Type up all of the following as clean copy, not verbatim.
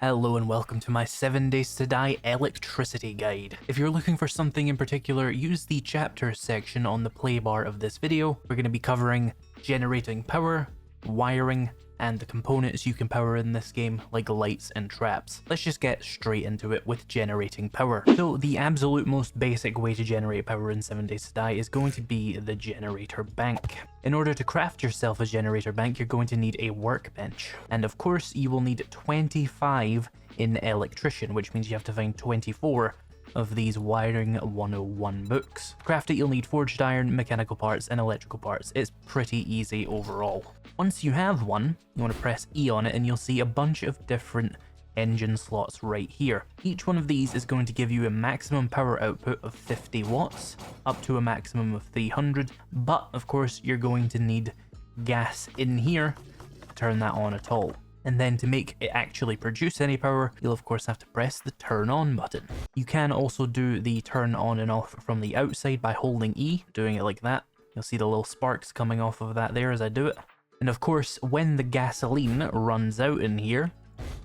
Hello and welcome to my 7 Days to Die electricity guide. If you're looking for something in particular, use the chapters section on the play bar of this video. We're going to be covering generating power, wiring, and the components you can power in this game, like lights and traps. Let's just get straight into it with generating power. So the absolute most basic way to generate power in 7 Days to Die is going to be the generator bank. In order to craft yourself a generator bank, you're going to need a workbench. And of course, you will need 25 in electrician, which means you have to find 24 of these Wiring 101 books. To craft it, you'll need forged iron, mechanical parts, and electrical parts. It's pretty easy overall. Once you have one, you want to press E on it and you'll see a bunch of different engine slots right here. Each one of these is going to give you a maximum power output of 50 watts, up to a maximum of 300, but of course you're going to need gas in here to turn that on at all. And then to make it actually produce any power, you'll of course have to press the turn on button. You can also do the turn on and off from the outside by holding E, doing it like that. You'll see the little sparks coming off of that there as I do it. And of course, when the gasoline runs out in here,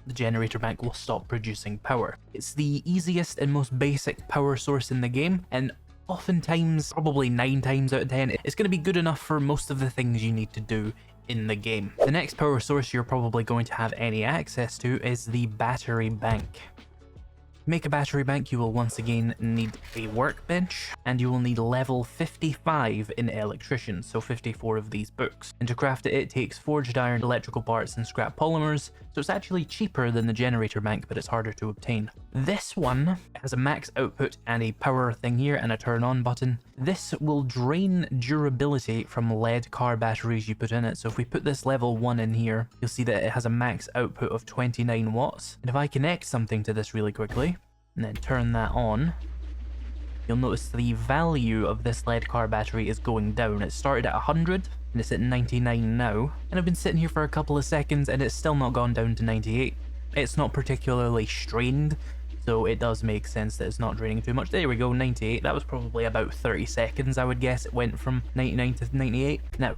the generator bank will stop producing power. It's the easiest and most basic power source in the game, and oftentimes, probably 9 times out of 10, it's going to be good enough for most of the things you need to do in the game. The next power source you're probably going to have any access to is the battery bank. To make a battery bank, you will once again need a workbench, and you will need level 55 in electrician, so 54 of these books. And to craft it, it takes forged iron, electrical parts, and scrap polymers, so it's actually cheaper than the generator bank, but it's harder to obtain. This one has a max output and a power thing here and a turn on button. This will drain durability from lead car batteries you put in it, so if we put this level 1 in here, you'll see that it has a max output of 29 watts. And if I connect something to this really quickly, and then turn that on, you'll notice the value of this lead car battery is going down. It started at 100 and it's at 99 now, and I've been sitting here for a couple of seconds and it's still not gone down to 98. It's not particularly strained, so it does make sense that it's not draining too much. There we go, 98. That was probably about 30 seconds, I would guess. It went from 99 to 98. Now,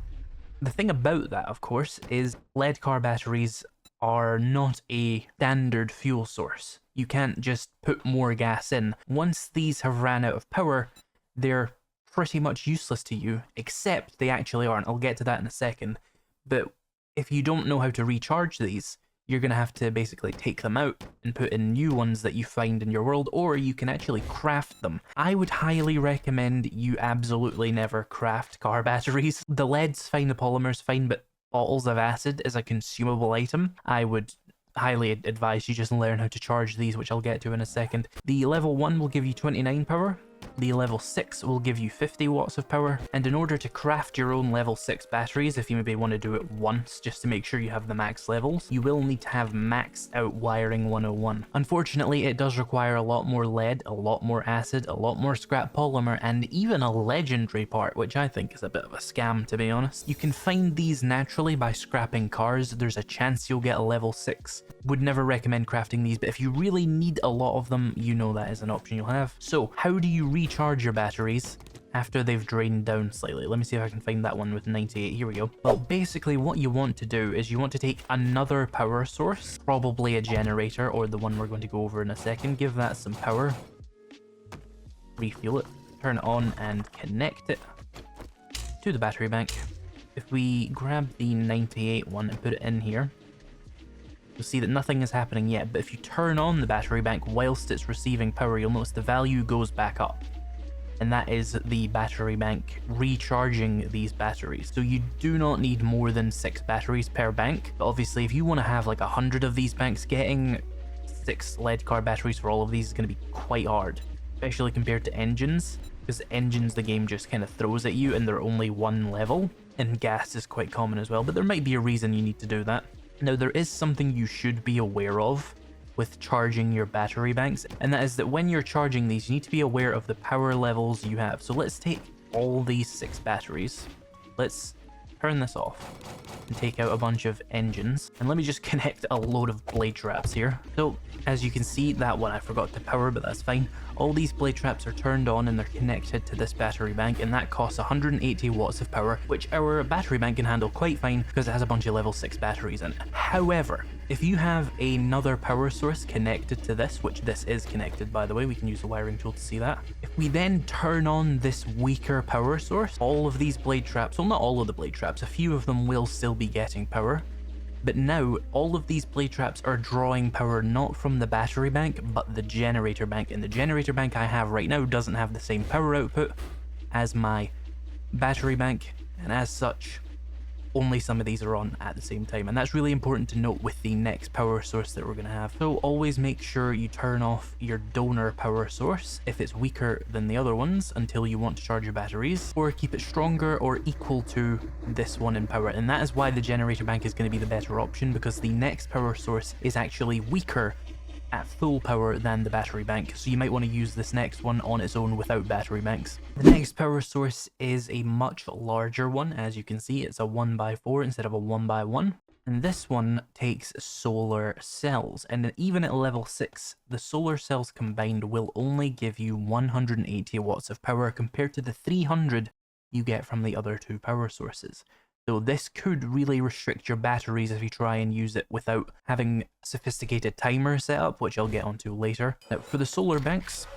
the thing about that, of course, is lead car batteries are not a standard fuel source. You can't just put more gas in. Once these have ran out of power, they're pretty much useless to you, except they actually aren't. I'll get to that in a second. But if you don't know how to recharge these, you're going to have to basically take them out and put in new ones that you find in your world, or you can actually craft them. I would highly recommend you absolutely never craft car batteries. The lead's fine, the polymer's fine, but bottles of acid is a consumable item. I would highly advise you just learn how to charge these, which I'll get to in a second. The level 1 will give you 29 power. The level 6 will give you 50 watts of power, and in order to craft your own level 6 batteries, if you maybe want to do it once just to make sure you have the max levels, you will need to have maxed out Wiring 101. Unfortunately, it does require a lot more lead, a lot more acid, a lot more scrap polymer, and even a legendary part, which I think is a bit of a scam, to be honest. You can find these naturally by scrapping cars. There's a chance you'll get a level 6. Would never recommend crafting these, but if you really need a lot of them, you know that is an option you'll have. So, how do you recharge your batteries after they've drained down slightly? Let me see if I can find that one with 98. Here we go. Well, basically what you want to do is you want to take another power source, probably a generator or the one we're going to go over in a second, give that some power, refuel it, turn it on and connect it to the battery bank. If we grab the 98 one and put it in here, you'll see that nothing is happening yet, but if you turn on the battery bank whilst it's receiving power, you'll notice the value goes back up. And that is the battery bank recharging these batteries. So you do not need more than 6 batteries per bank, but obviously if you want to have like 100 of these banks, getting 6 lead car batteries for all of these is going to be quite hard, especially compared to engines, because engines the game just kind of throws at you and they're only 1 level, and gas is quite common as well, but there might be a reason you need to do that. Now, there is something you should be aware of with charging your battery banks, and that is that when you're charging these, you need to be aware of the power levels you have. So let's take all these 6 batteries. Let's turn this off and take out a bunch of engines, and let me just connect a load of blade traps here. So as you can see, that one I forgot to power, but that's fine. All these blade traps are turned on and they're connected to this battery bank, and that costs 180 watts of power, which our battery bank can handle quite fine because it has a bunch of level 6 batteries in it. However, If you have another power source connected to this, which this is connected by the way, we can use the wiring tool to see that. If we then turn on this weaker power source, all of these blade traps, well not all of the blade traps, a few of them will still be getting power. But now, all of these blade traps are drawing power not from the battery bank, but the generator bank. And the generator bank I have right now doesn't have the same power output as my battery bank. And as such, only some of these are on at the same time. And that's really important to note with the next power source that we're going to have. So always make sure you turn off your donor power source if it's weaker than the other ones until you want to charge your batteries, or keep it stronger or equal to this one in power. And that is why the generator bank is going to be the better option, because the next power source is actually weaker at full power than the battery bank, so you might want to use this next one on its own without battery banks. The next power source is a much larger one. As you can see, it's a 1x4 instead of a 1x1, and this one takes solar cells, and even at level 6 the solar cells combined will only give you 180 watts of power compared to the 300 you get from the other two power sources. So this could really restrict your batteries if you try and use it without having a sophisticated timer set up, which I'll get onto later. Now for the solar banks,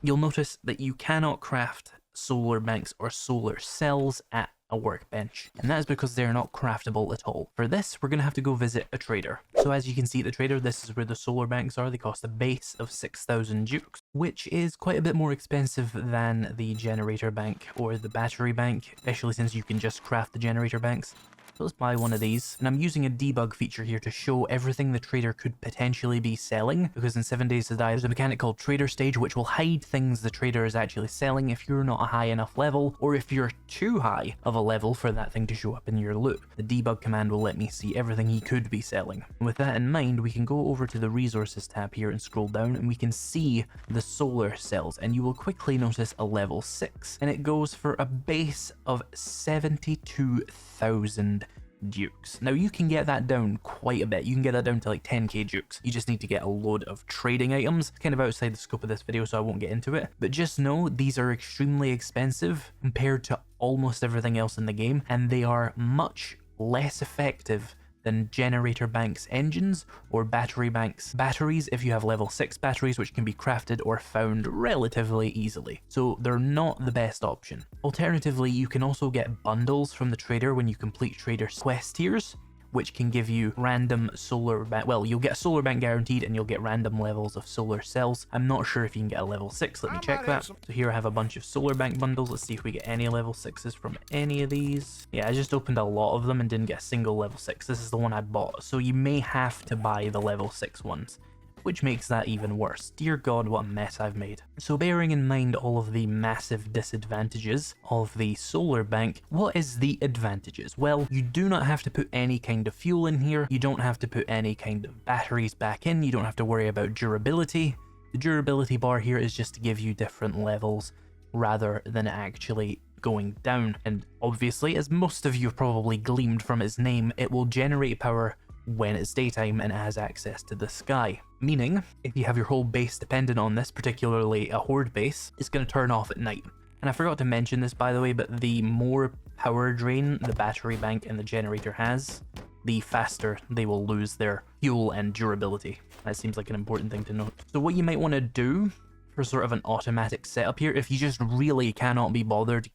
you'll notice that you cannot craft solar banks or solar cells at a workbench, and that is because they're not craftable at all. For this, we're going to have to go visit a trader. So as you can see at the trader, this is where the solar banks are. They cost a base of 6,000 jukes, which is quite a bit more expensive than the generator bank or the battery bank, especially since you can just craft the generator banks. So let's buy one of these, and I'm using a debug feature here to show everything the trader could potentially be selling, because in 7 Days to Die there's a mechanic called Trader Stage which will hide things the trader is actually selling if you're not a high enough level, or if you're too high of a level for that thing to show up in your loot. The debug command will let me see everything he could be selling. And with that in mind, we can go over to the resources tab here and scroll down, and we can see the solar cells, and you will quickly notice a level 6, and it goes for a base of 72,000 jukes. Now you can get that down quite a bit. You can get that down to like 10k jukes. You just need to get a load of trading items. It's kind of outside the scope of this video, so I won't get into it. But just know these are extremely expensive compared to almost everything else in the game, and they are much less effective than generator banks engines or battery banks batteries if you have level 6 batteries, which can be crafted or found relatively easily. So they're not the best option. Alternatively, you can also get bundles from the trader when you complete trader's quest tiers, which can give you random solar bank. Well, you'll get a solar bank guaranteed, and you'll get random levels of solar cells. I'm not sure if you can get a level 6. Let me check that. So here I have a bunch of solar bank bundles. Let's see if we get any level 6s from any of these. Yeah, I just opened a lot of them and didn't get a single level 6. This is the one I bought, so you may have to buy the level 6 ones, which makes that even worse. Dear God, what a mess I've made. So bearing in mind all of the massive disadvantages of the solar bank, what is the advantages? Well, you do not have to put any kind of fuel in here. You don't have to put any kind of batteries back in. You don't have to worry about durability. The durability bar here is just to give you different levels rather than actually going down. And obviously, as most of you have probably gleaned from its name, it will generate power when it's daytime and it has access to the sky. Meaning, if you have your whole base dependent on this, particularly a horde base, it's going to turn off at night. And I forgot to mention this, by the way, but the more power drain the battery bank and the generator has, the faster they will lose their fuel and durability. That seems like an important thing to note. So what you might want to do for sort of an automatic setup here, if you just really cannot be bothered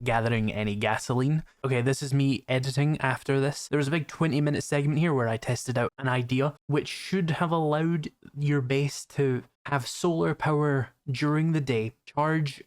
gathering any gasoline. Okay, this is me editing after this. There was a big 20-minute segment here where I tested out an idea which should have allowed your base to have solar power during the day, charge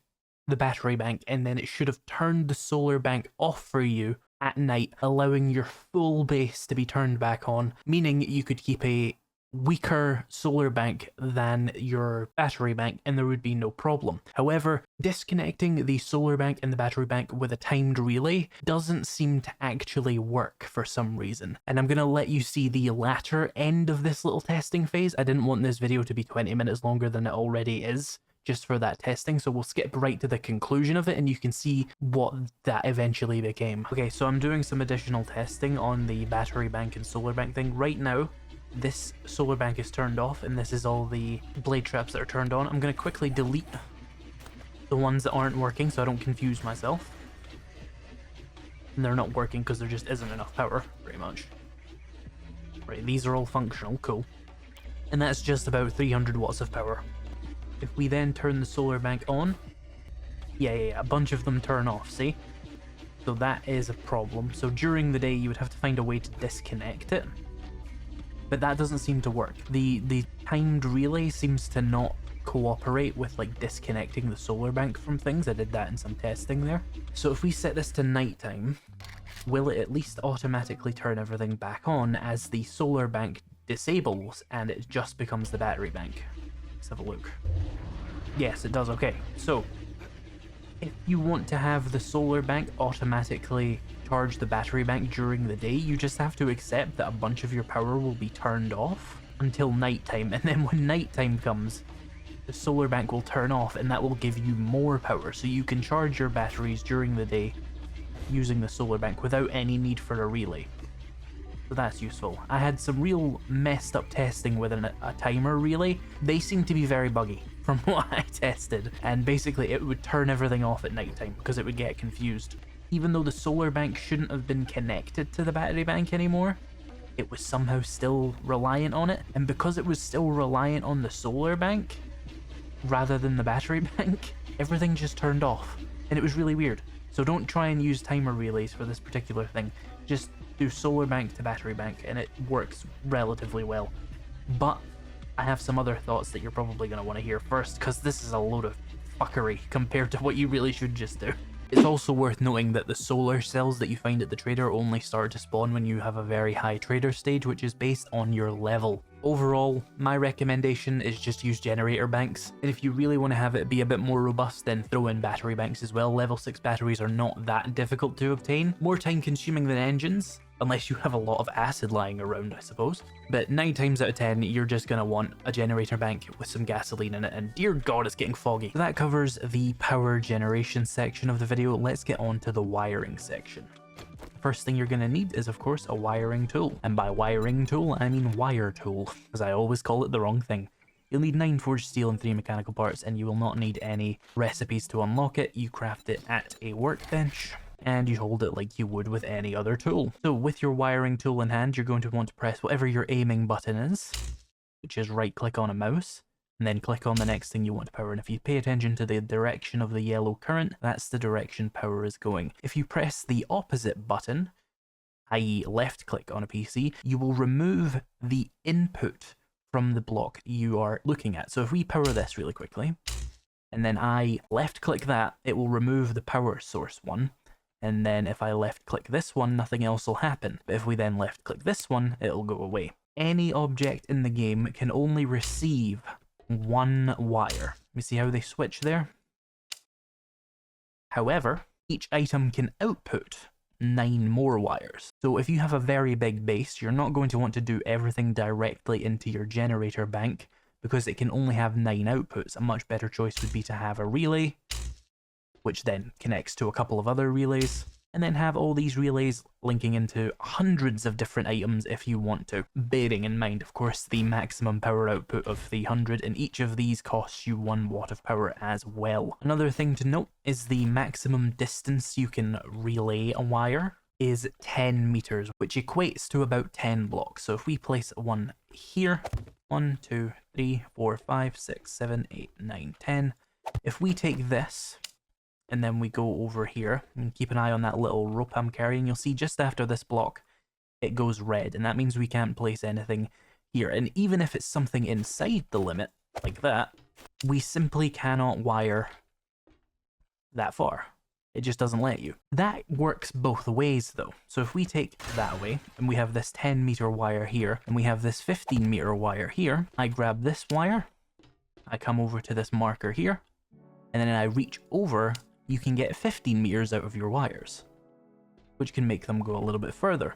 the battery bank, and then it should have turned the solar bank off for you at night, allowing your full base to be turned back on, meaning you could keep a weaker solar bank than your battery bank and there would be no problem. However, disconnecting the solar bank and the battery bank with a timed relay doesn't seem to actually work for some reason, and I'm going to let you see the latter end of this little testing phase. I didn't want this video to be 20 minutes longer than it already is, just for that testing, so we'll skip right to the conclusion of it and you can see what that eventually became. Okay, so I'm doing some additional testing on the battery bank and solar bank thing. Right now, this solar bank is turned off and this is all the blade traps that are turned on. I'm going to quickly delete the ones that aren't working so I don't confuse myself. And they're not working because there just isn't enough power, pretty much. Right, these are all functional, cool. And that's just about 300 watts of power. If we then turn the solar bank on, yeah, a bunch of them turn off, see? So that is a problem. So during the day, you would have to find a way to disconnect it. But that doesn't seem to work. The timed relay seems to not cooperate with like disconnecting the solar bank from things. I did that in some testing there. So if we set this to nighttime, will it at least automatically turn everything back on as the solar bank disables and it just becomes the battery bank? Let's have a look. Yes, it does. Okay, so if you want to have the solar bank automatically charge the battery bank during the day, you just have to accept that a bunch of your power will be turned off until nighttime, and then when nighttime comes, the solar bank will turn off and that will give you more power, so you can charge your batteries during the day using the solar bank without any need for a relay. So that's useful. I had some real messed up testing with a timer relay. They seem to be very buggy from what I tested, and basically it would turn everything off at nighttime because it would get confused. Even though the solar bank shouldn't have been connected to the battery bank anymore, it was somehow still reliant on it, and because it was still reliant on the solar bank rather than the battery bank, everything just turned off, and it was really weird. So don't try and use timer relays for this particular thing. Just do solar bank to battery bank and it works relatively well. But I have some other thoughts that you're probably going to want to hear first, because this is a load of fuckery compared to what you really should just do. It's also worth noting that the solar cells that you find at the trader only start to spawn when you have a very high trader stage, which is based on your level. Overall, my recommendation is just use generator banks, and if you really want to have it be a bit more robust, then throw in battery banks as well. Level 6 batteries are not that difficult to obtain, more time consuming than engines, unless you have a lot of acid lying around, I suppose. But 9 times out of 10, you're just going to want a generator bank with some gasoline in it, and dear god, it's getting foggy. So that covers the power generation section of the video. Let's get on to the wiring section. First thing you're going to need is, of course, a wiring tool. And by wiring tool, I mean wire tool, because I always call it the wrong thing. You'll need 9 forged steel and 3 mechanical parts, and you will not need any recipes to unlock it. You craft it at a workbench, and you hold it like you would with any other tool. So with your wiring tool in hand, you're going to want to press whatever your aiming button is, which is right click on a mouse, and then click on the next thing you want to power. And if you pay attention to the direction of the yellow current, that's the direction power is going. If you press the opposite button, i.e. left click on a PC, you will remove the input from the block you are looking at. So if we power this really quickly, and then I left click that, it will remove the power source one. And then if I left click this one, nothing else will happen. But if we then left click this one, it'll go away. Any object in the game can only receive one wire. You see how they switch there? However, each item can output 9 more wires. So if you have a very big base, you're not going to want to do everything directly into your generator bank because it can only have 9 outputs. A much better choice would be to have a relay, which then connects to a couple of other relays, and then have all these relays linking into hundreds of different items if you want to, bearing in mind, of course, the maximum power output of 300, and each of these costs you 1 watt of power as well. Another thing to note is the maximum distance you can relay a wire is 10 meters, which equates to about 10 blocks. So if we place one here, 1, 2, 3, 4, 5, 6, 7, 8, 9, 10. If we take this, and then we go over here and keep an eye on that little rope I'm carrying, you'll see just after this block it goes red, and that means we can't place anything here. And even if it's something inside the limit like that, we simply cannot wire that far. It just doesn't let you. That works both ways though. So if we take that away and we have this 10 meter wire here and we have this 15 meter wire here, I grab this wire, I come over to this marker here, and then I reach over, you can get 15 meters out of your wires, which can make them go a little bit further.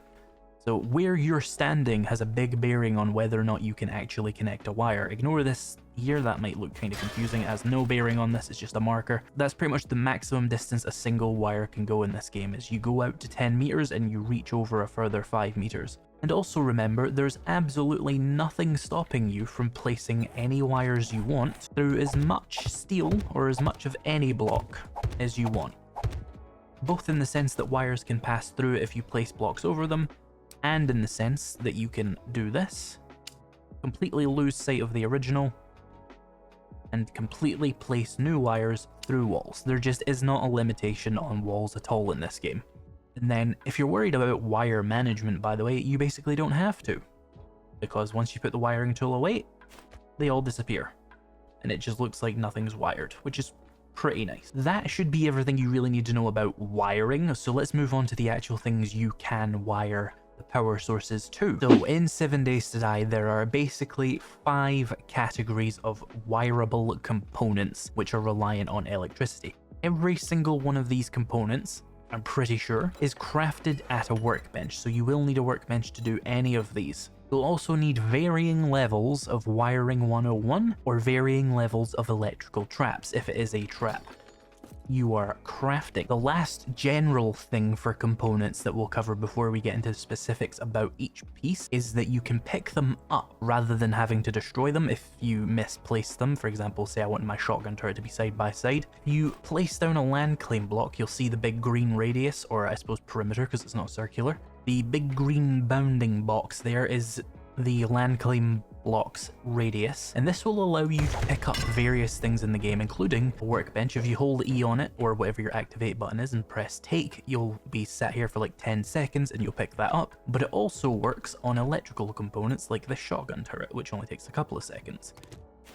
So where you're standing has a big bearing on whether or not you can actually connect a wire. Ignore this here, that might look kind of confusing. It has no bearing on this, it's just a marker. That's pretty much the maximum distance a single wire can go in this game, is you go out to 10 meters and you reach over a further 5 meters. And also remember, there's absolutely nothing stopping you from placing any wires you want through as much steel or as much of any block as you want. Both in the sense that wires can pass through if you place blocks over them, and in the sense that you can do this, completely lose sight of the original, and completely place new wires through walls. There just is not a limitation on walls at all in this game. And then if you're worried about wire management, by the way, you basically don't have to, because once you put the wiring tool away, they all disappear and it just looks like nothing's wired, which is pretty nice. That should be everything you really need to know about wiring, so let's move on to the actual things you can wire the power sources to. So in 7 Days to Die, there are basically 5 categories of wireable components which are reliant on electricity. Every single one of these components, I'm pretty sure, is crafted at a workbench, so you will need a workbench to do any of these. You'll also need varying levels of wiring 101 or varying levels of electrical traps if it is a trap you are crafting. The last general thing for components that we'll cover before we get into specifics about each piece is that you can pick them up rather than having to destroy them if you misplace them. For example, say I want my shotgun turret to be side by side. If you place down a land claim block, you'll see the big green radius, or I suppose perimeter because it's not circular. The big green bounding box there is the land claim block's radius, and this will allow you to pick up various things in the game, including a workbench. If you hold E on it, or whatever your activate button is, and press take, you'll be sat here for like 10 seconds and you'll pick that up. But it also works on electrical components like the shotgun turret, which only takes a couple of seconds.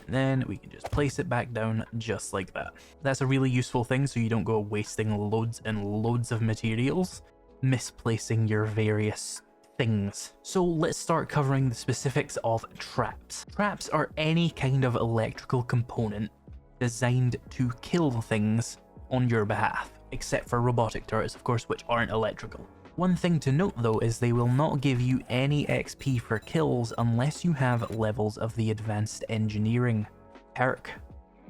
And then we can just place it back down just like that. That's a really useful thing, so you don't go wasting loads and loads of materials misplacing your various things. So let's start covering the specifics of traps. Traps are any kind of electrical component designed to kill things on your behalf, except for robotic turrets, of course, which aren't electrical. One thing to note though is they will not give you any XP for kills unless you have levels of the advanced engineering perk,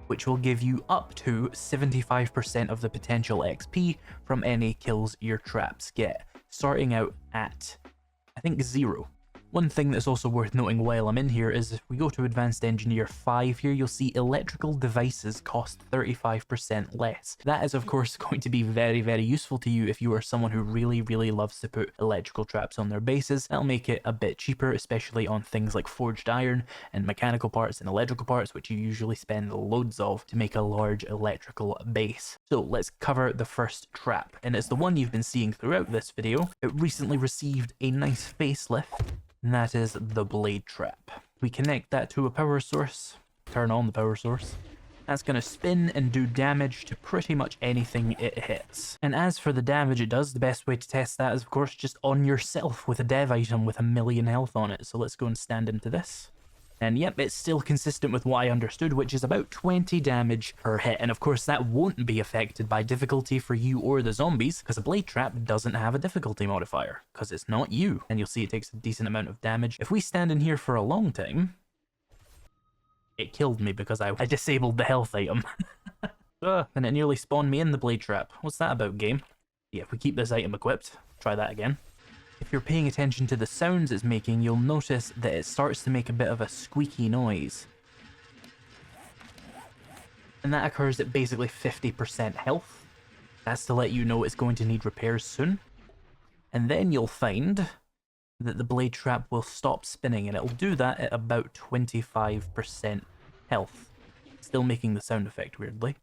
which will give you up to 75% of the potential XP from any kills your traps get, starting out at, I think, 0. One thing that's also worth noting while I'm in here is if we go to Advanced Engineer 5 here, you'll see electrical devices cost 35% less. That is of course going to be very, very useful to you if you are someone who really, really loves to put electrical traps on their bases. That'll make it a bit cheaper, especially on things like forged iron and mechanical parts and electrical parts, which you usually spend loads of to make a large electrical base. So let's cover the first trap, and it's the one you've been seeing throughout this video. It recently received a nice facelift, and that is the blade trap. We connect that to a power source, turn on the power source. That's going to spin and do damage to pretty much anything it hits. And as for the damage it does, the best way to test that is of course just on yourself with a dev item with 1,000,000 health on it. So let's go and stand into this. And yep, it's still consistent with what I understood, which is about 20 damage per hit. And of course that won't be affected by difficulty for you or the zombies, because a blade trap doesn't have a difficulty modifier, because it's not you. And you'll see it takes a decent amount of damage. If we stand in here for a long time, it killed me because I disabled the health item. And it nearly spawned me in the blade trap. What's that about, game? Yeah, if we keep this item equipped, try that again. If you're paying attention to the sounds it's making, you'll notice that it starts to make a bit of a squeaky noise. And that occurs at basically 50% health. That's to let you know it's going to need repairs soon. And then you'll find that the blade trap will stop spinning, and it'll do that at about 25% health. Still making the sound effect weirdly.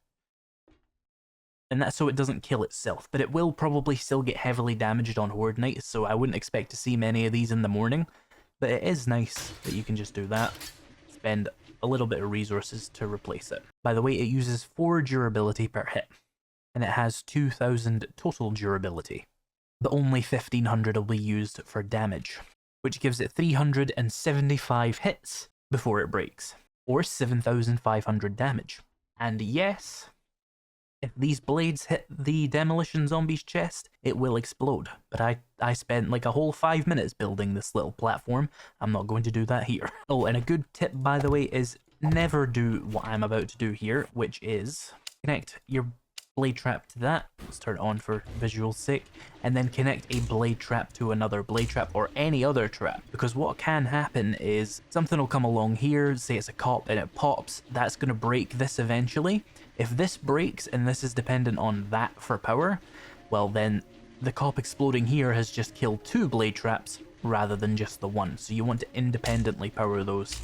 And that's so it doesn't kill itself, but it will probably still get heavily damaged on Horde Night, so I wouldn't expect to see many of these in the morning. But it is nice that you can just do that, spend a little bit of resources to replace it. By the way, it uses 4 durability per hit, and it has 2,000 total durability, but only 1,500 will be used for damage, which gives it 375 hits before it breaks, or 7,500 damage. And yes, if these blades hit the demolition zombie's chest, it will explode. But I spent like a whole 5 minutes building this little platform. I'm not going to do that here. Oh, and a good tip, by the way, is never do what I'm about to do here, which is connect your blade trap to that. Let's turn it on for visual's sake. And then connect a blade trap to another blade trap or any other trap. Because what can happen is something will come along here, say it's a cop and it pops. That's going to break this eventually. If this breaks and this is dependent on that for power, well then the cop exploding here has just killed 2 blade traps rather than just the one. So you want to independently power those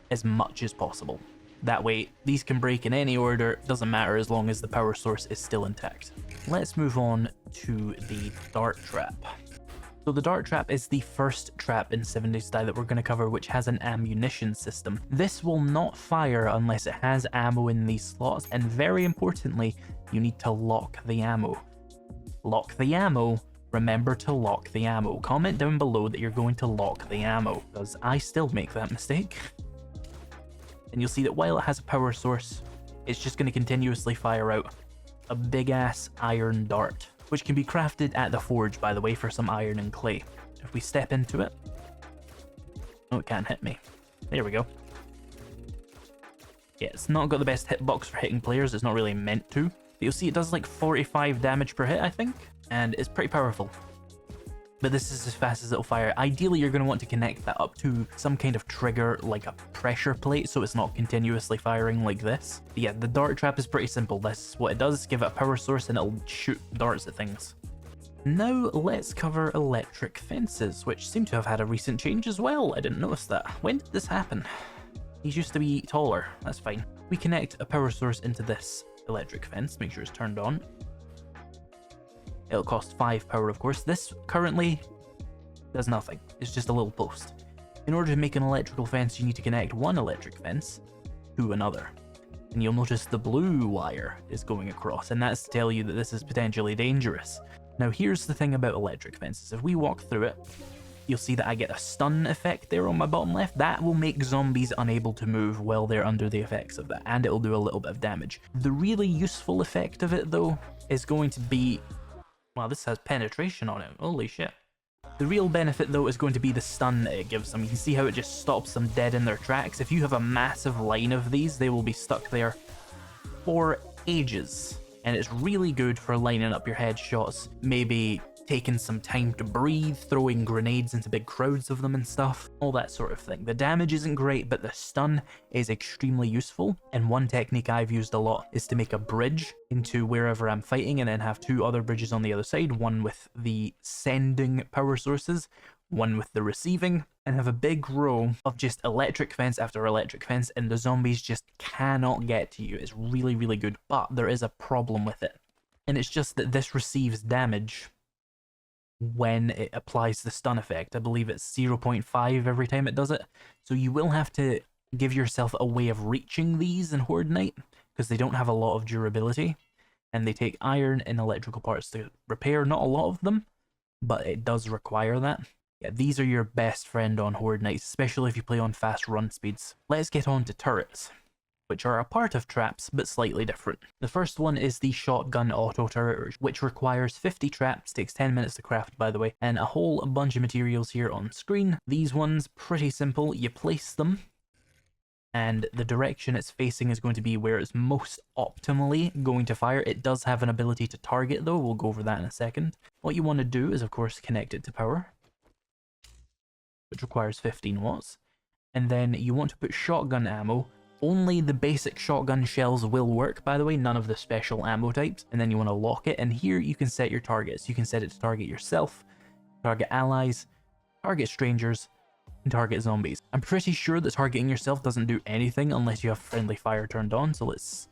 as much as possible. That way, these can break in any order, doesn't matter as long as the power source is still intact. Let's move on to the dart trap. So the dart trap is the first trap in 7 Days to Die that we're going to cover, which has an ammunition system. This will not fire unless it has ammo in these slots, and very importantly, you need to lock the ammo. Lock the ammo. Remember to lock the ammo. Comment down below that you're going to lock the ammo, because I still make that mistake. And you'll see that while it has a power source, it's just going to continuously fire out a big ass iron dart, which can be crafted at the forge, by the way, for some iron and clay. If we step into it... Oh, it can't hit me. There we go. Yeah, it's not got the best hitbox for hitting players, it's not really meant to. But you'll see it does like 45 damage per hit, I think, and it's pretty powerful. But this is as fast as it'll fire. Ideally, you're going to want to connect that up to some kind of trigger, like a pressure plate, so it's not continuously firing like this. But yeah, the dart trap is pretty simple. This is what it does. Give it a power source and it'll shoot darts at things. Now let's cover electric fences, which seem to have had a recent change as well. I didn't notice that. When did this happen? These used to be taller. That's fine. We connect a power source into this electric fence. Make sure it's turned on. It'll cost 5 power, of course. This currently does nothing. It's just a little post. In order to make an electrical fence, you need to connect one electric fence to another. And you'll notice the blue wire is going across, and that's to tell you that this is potentially dangerous. Now, here's the thing about electric fences. If we walk through it, you'll see that I get a stun effect there on my bottom left. That will make zombies unable to move while they're under the effects of that, and it'll do a little bit of damage. The really useful effect of it, though, is going to be... Wow, this has penetration on it. Holy shit. The real benefit, though, is going to be the stun that it gives them. You can see how it just stops them dead in their tracks. If you have a massive line of these, they will be stuck there for ages. And it's really good for lining up your headshots, maybe taking some time to breathe, throwing grenades into big crowds of them and stuff, all that sort of thing. The damage isn't great, but the stun is extremely useful, and one technique I've used a lot is to make a bridge into wherever I'm fighting and then have 2 other bridges on the other side, one with the sending power sources, one with the receiving, and have a big row of just electric fence after electric fence, and the zombies just cannot get to you. It's really, really good, but there is a problem with it, and it's just that this receives damage when it applies the stun effect. I believe it's 0.5 every time it does it. So you will have to give yourself a way of reaching these in Horde Night, because they don't have a lot of durability, and they take iron and electrical parts to repair. Not a lot of them, but it does require that. Yeah, these are your best friend on Horde Nights, especially if you play on fast run speeds. Let's get on to turrets, which are a part of traps, but slightly different. The first one is the shotgun auto turret, which requires 50 traps, takes 10 minutes to craft, by the way, and a whole bunch of materials here on screen. These ones, pretty simple. You place them, and the direction it's facing is going to be where it's most optimally going to fire. It does have an ability to target, though. We'll go over that in a second. What you want to do is, of course, connect it to power, which requires 15 watts, and then you want to put shotgun ammo. Only the basic shotgun shells will work, by the way, none of the special ammo types. And then you want to lock it, and here you can set your targets. You can set it to target yourself, target allies, target strangers, and target zombies. I'm pretty sure that targeting yourself doesn't do anything unless you have friendly fire turned on, so let's...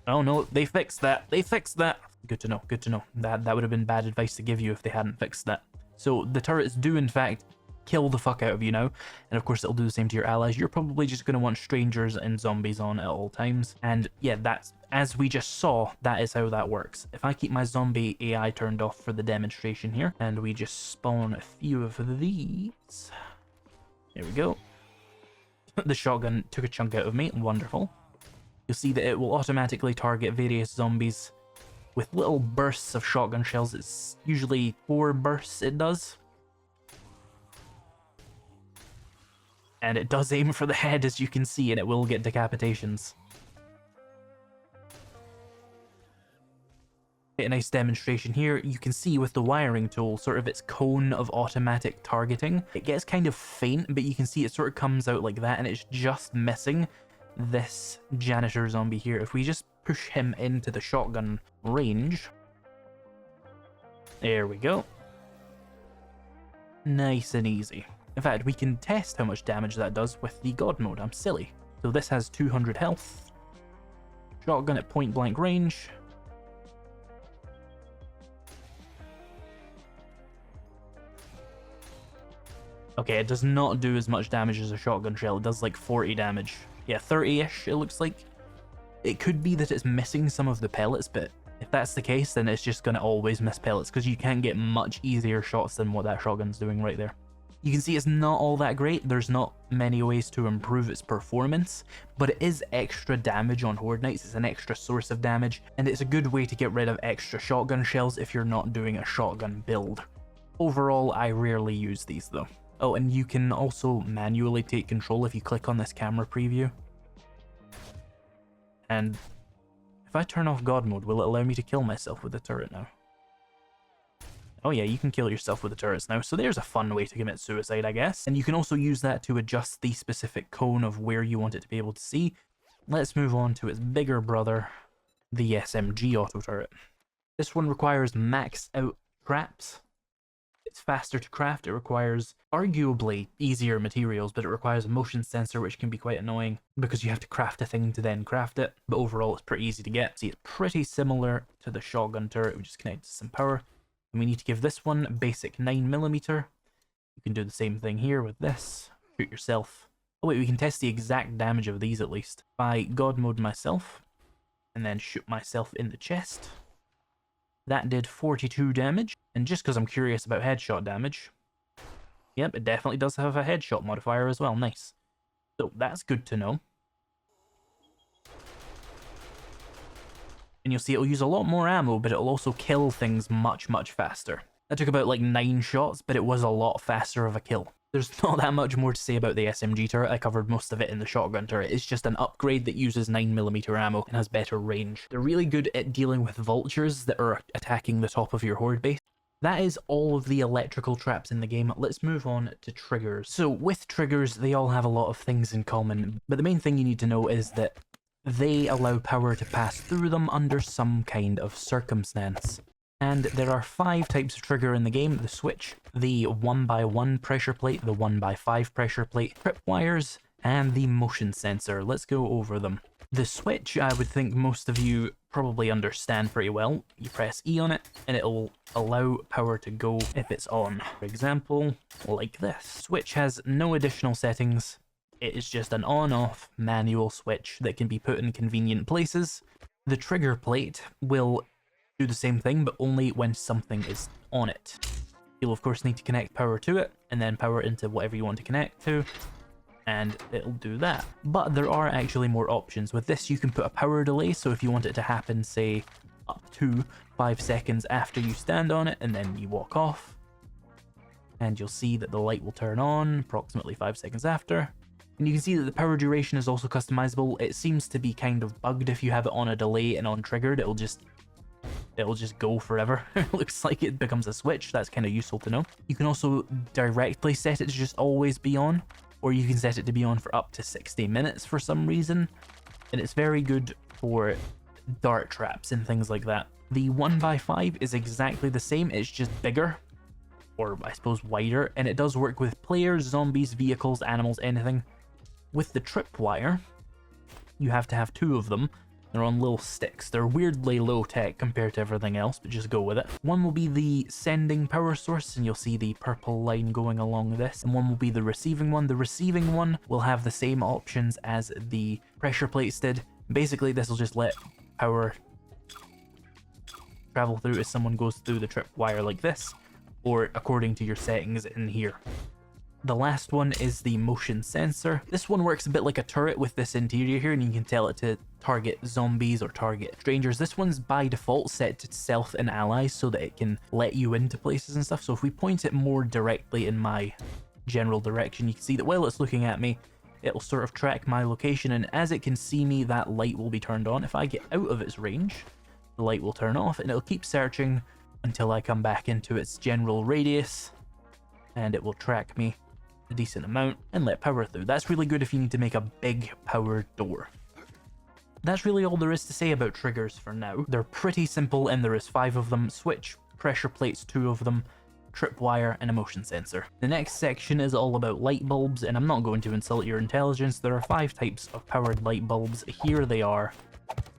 Oh no, they fixed that. They fixed that. Good to know, good to know. That would have been bad advice to give you if they hadn't fixed that. So the turrets do, in fact, kill the fuck out of you now, and of course it'll do the same to your allies. You're probably just going to want strangers and zombies on at all times, and yeah, that's, as we just saw, that is how that works. If I keep my zombie AI turned off for the demonstration here, and we just spawn a few of these, there we go. The shotgun took a chunk out of me, wonderful. You'll see that it will automatically target various zombies with little bursts of shotgun shells. It's usually 4 bursts it does. And it does aim for the head, as you can see, and it will get decapitations. A nice demonstration here. You can see with the wiring tool, sort of its cone of automatic targeting. It gets kind of faint, but you can see it sort of comes out like that, and it's just missing this janitor zombie here. If we just push him into the shotgun range. There we go. Nice and easy. In fact, we can test how much damage that does with the God mode. I'm silly. So this has 200 health. Shotgun at point blank range. Okay, it does not do as much damage as a shotgun shell. It does like 40 damage. Yeah, 30-ish it looks like. It could be that it's missing some of the pellets, but if that's the case, then it's just going to always miss pellets because you can get much easier shots than what that shotgun's doing right there. You can see it's not all that great. There's not many ways to improve its performance, but it is extra damage on Horde Knights. It's an extra source of damage, and it's a good way to get rid of extra shotgun shells if you're not doing a shotgun build. Overall, I rarely use these though. Oh, and you can also manually take control if you click on this camera preview. And if I turn off God mode, will it allow me to kill myself with the turret now? Oh yeah, you can kill yourself with the turrets now, so there's a fun way to commit suicide, I guess. And you can also use that to adjust the specific cone of where you want it to be able to see. Let's move on to its bigger brother, the SMG auto turret. This one requires maxed out traps. It's faster to craft, it requires arguably easier materials, but it requires a motion sensor, which can be quite annoying because you have to craft a thing to then craft it, but overall it's pretty easy to get. See, it's pretty similar to the shotgun turret, we just connect to some power. And we need to give this one basic 9mm. You can do the same thing here with this. Shoot yourself. Oh wait, we can test the exact damage of these at least. If I God mode myself, and then shoot myself in the chest. That did 42 damage, and just because I'm curious about headshot damage, yep, it definitely does have a headshot modifier as well, nice. So that's good to know. And you'll see it'll use a lot more ammo, but it'll also kill things much, much faster. That took about like 9 shots, but it was a lot faster of a kill. There's not that much more to say about the SMG turret. I covered most of it in the shotgun turret. It's just an upgrade that uses 9mm ammo and has better range. They're really good at dealing with vultures that are attacking the top of your horde base. That is all of the electrical traps in the game. Let's move on to triggers. So with triggers, they all have a lot of things in common, but the main thing you need to know is that they allow power to pass through them under some kind of circumstance. And there are 5 types of trigger in the game: the switch, the 1x1 pressure plate, the 1x5 pressure plate, tripwires, and the motion sensor. Let's go over them. The switch, I would think most of you probably understand pretty well. You press E on it, and it'll allow power to go if it's on. For example, like this. Switch has no additional settings. It is just an on-off manual switch that can be put in convenient places. The trigger plate will do the same thing, but only when something is on it. You'll of course need to connect power to it, and then power into whatever you want to connect to, and it'll do that. But there are actually more options. With this, you can put a power delay, so if you want it to happen, say, up to 5 seconds after you stand on it, and then you walk off, and you'll see that the light will turn on approximately 5 seconds after. And you can see that the power duration is also customizable. It seems to be kind of bugged. If you have it on a delay and on triggered, it'll just go forever. It looks like it becomes a switch. That's kind of useful to know. You can also directly set it to just always be on, or you can set it to be on for up to 60 minutes for some reason. And it's very good for dart traps and things like that. The 1x5 is exactly the same, it's just bigger, or I suppose wider, and it does work with players, zombies, vehicles, animals, anything. With the tripwire, you have to have 2 of them. They're on little sticks. They're weirdly low tech compared to everything else, but just go with it. One will be the sending power source, and you'll see the purple line going along this, and one will be the receiving one. The receiving one will have the same options as the pressure plates did. Basically, this will just let power travel through as someone goes through the tripwire like this, or according to your settings in here. The last one is the motion sensor. This one works a bit like a turret with this interior here, and you can tell it to target zombies or target strangers. This one's by default set to self and allies so that it can let you into places and stuff. So if we point it more directly in my general direction, you can see that while it's looking at me, it'll sort of track my location, and as it can see me, that light will be turned on. If I get out of its range, the light will turn off, and it'll keep searching until I come back into its general radius, and it will track me a decent amount and let power through. That's really good if you need to make a big power door. That's really all there is to say about triggers for now. They're pretty simple, and there is 5 of them. Switch, pressure plates, 2 of them, tripwire, and a motion sensor. The next section is all about light bulbs, and I'm not going to insult your intelligence. There are 5 types of powered light bulbs. Here they are.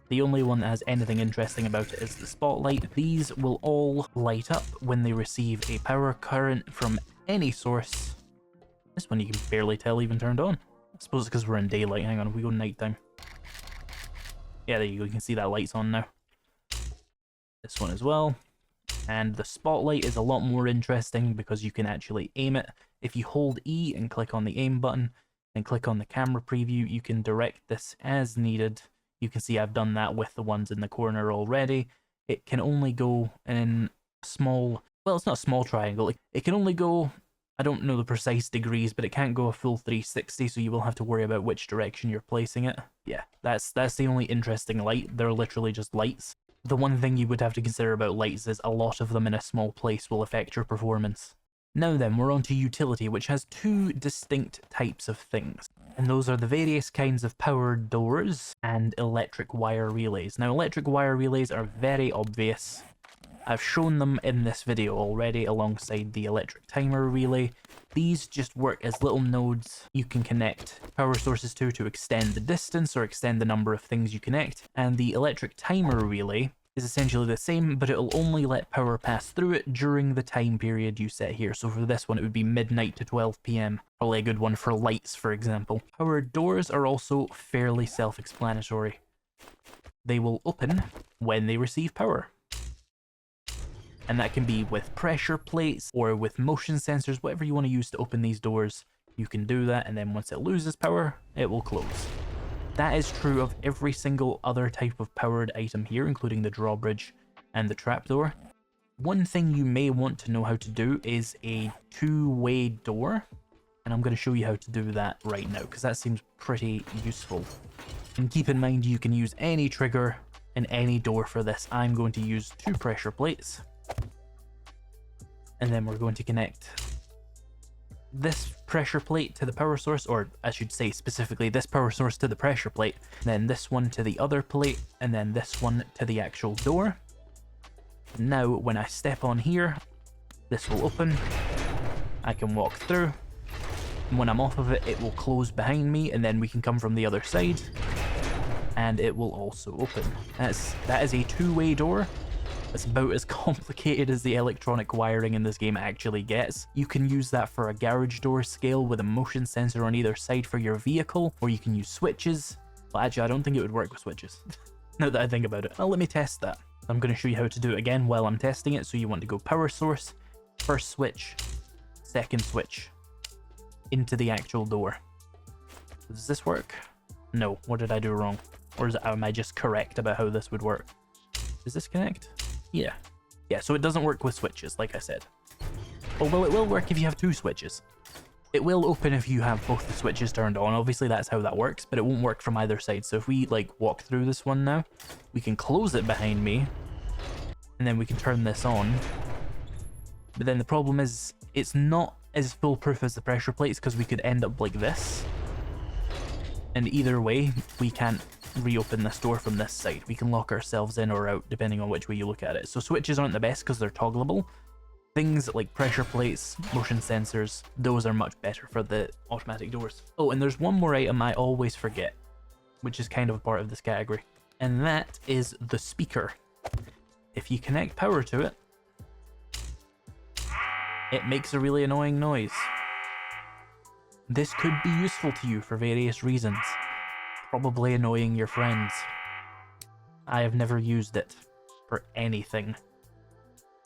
The only one that has anything interesting about it is the spotlight. These will all light up when they receive a power current from any source. This one you can barely tell even turned on. I suppose it's because we're in daylight. Hang on, if we go nighttime. Yeah, there you go. You can see that light's on now. This one as well. And the spotlight is a lot more interesting because you can actually aim it. If you hold E and click on the aim button and click on the camera preview, you can direct this as needed. You can see I've done that with the ones in the corner already. It can only go in small, well, it's not a small triangle. It can only go, I don't know the precise degrees, but it can't go a full 360, so you will have to worry about which direction you're placing it. Yeah, that's the only interesting light. They're literally just lights. The one thing you would have to consider about lights is a lot of them in a small place will affect your performance. Now then, we're on to utility, which has 2 distinct types of things. And those are the various kinds of power doors and electric wire relays. Now, electric wire relays are very obvious. I've shown them in this video already alongside the electric timer relay. These just work as little nodes you can connect power sources to extend the distance or extend the number of things you connect. And the electric timer relay is essentially the same, but it'll only let power pass through it during the time period you set here. So for this one, it would be midnight to 12 PM. Probably a good one for lights, for example. Power doors are also fairly self-explanatory. They will open when they receive power. And that can be with pressure plates or with motion sensors, whatever you want to use to open these doors. You can do that, and then once it loses power, it will close. That is true of every single other type of powered item here, including the drawbridge and the trapdoor. One thing you may want to know how to do is a 2-way door, and I'm going to show you how to do that right now, because that seems pretty useful. And keep in mind you can use any trigger and any door for this. I'm going to use 2 pressure plates, and then we're going to connect this pressure plate to the power source, or I should say specifically this power source to the pressure plate, then this one to the other plate, and then this one to the actual door. Now when I step on here, this will open, I can walk through, and when I'm off of it, it will close behind me, and then we can come from the other side, and it will also open. That is a 2-way door. It's about as complicated as the electronic wiring in this game actually gets. You can use that for a garage door scale with a motion sensor on either side for your vehicle, or you can use switches. Well, actually, I don't think it would work with switches, now that I think about it. Well, let me test that. I'm going to show you how to do it again while I'm testing it. So you want to go power source, first switch, second switch, into the actual door. Does this work? No. What did I do wrong? Or am I just correct about how this would work? Does this connect? Yeah. Yeah, so it doesn't work with switches, like I said. Although it will work if you have 2 switches. It will open if you have both the switches turned on. Obviously, that's how that works, but it won't work from either side. So if we, like, walk through this one now, we can close it behind me, and then we can turn this on. But then the problem is, it's not as foolproof as the pressure plates, because we could end up like this. And either way, we can't reopen this door from this side. We can lock ourselves in or out depending on which way you look at it. So switches aren't the best because they're toggleable. Things like pressure plates, motion sensors, those are much better for the automatic doors. Oh, and there's one more item I always forget, which is kind of a part of this category, and that is the speaker. If you connect power to it, it makes a really annoying noise. This could be useful to you for various reasons. Probably annoying your friends. I have never used it for anything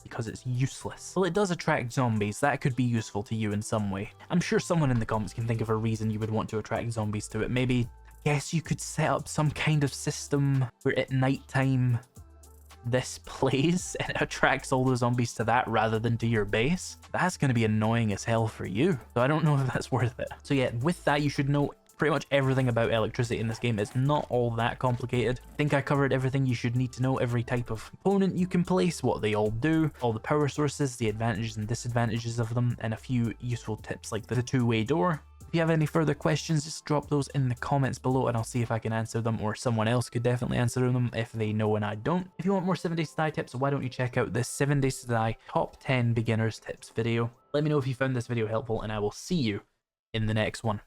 because it's useless. Well, it does attract zombies. That could be useful to you in some way. I'm sure someone in the comments can think of a reason you would want to attract zombies to it. Maybe, I guess you could set up some kind of system where at nighttime this plays and it attracts all the zombies to that rather than to your base. That's going to be annoying as hell for you. So I don't know if that's worth it. So yeah, with that, you should know pretty much everything about electricity in this game. Is not all that complicated. I think I covered everything you should need to know, every type of component you can place, what they all do, all the power sources, the advantages and disadvantages of them, and a few useful tips like the 2-way door. If you have any further questions, just drop those in the comments below and I'll see if I can answer them, or someone else could definitely answer them if they know and I don't. If you want more 7 Days to Die tips, why don't you check out this 7 Days to Die Top 10 Beginners Tips video. Let me know if you found this video helpful and I will see you in the next one.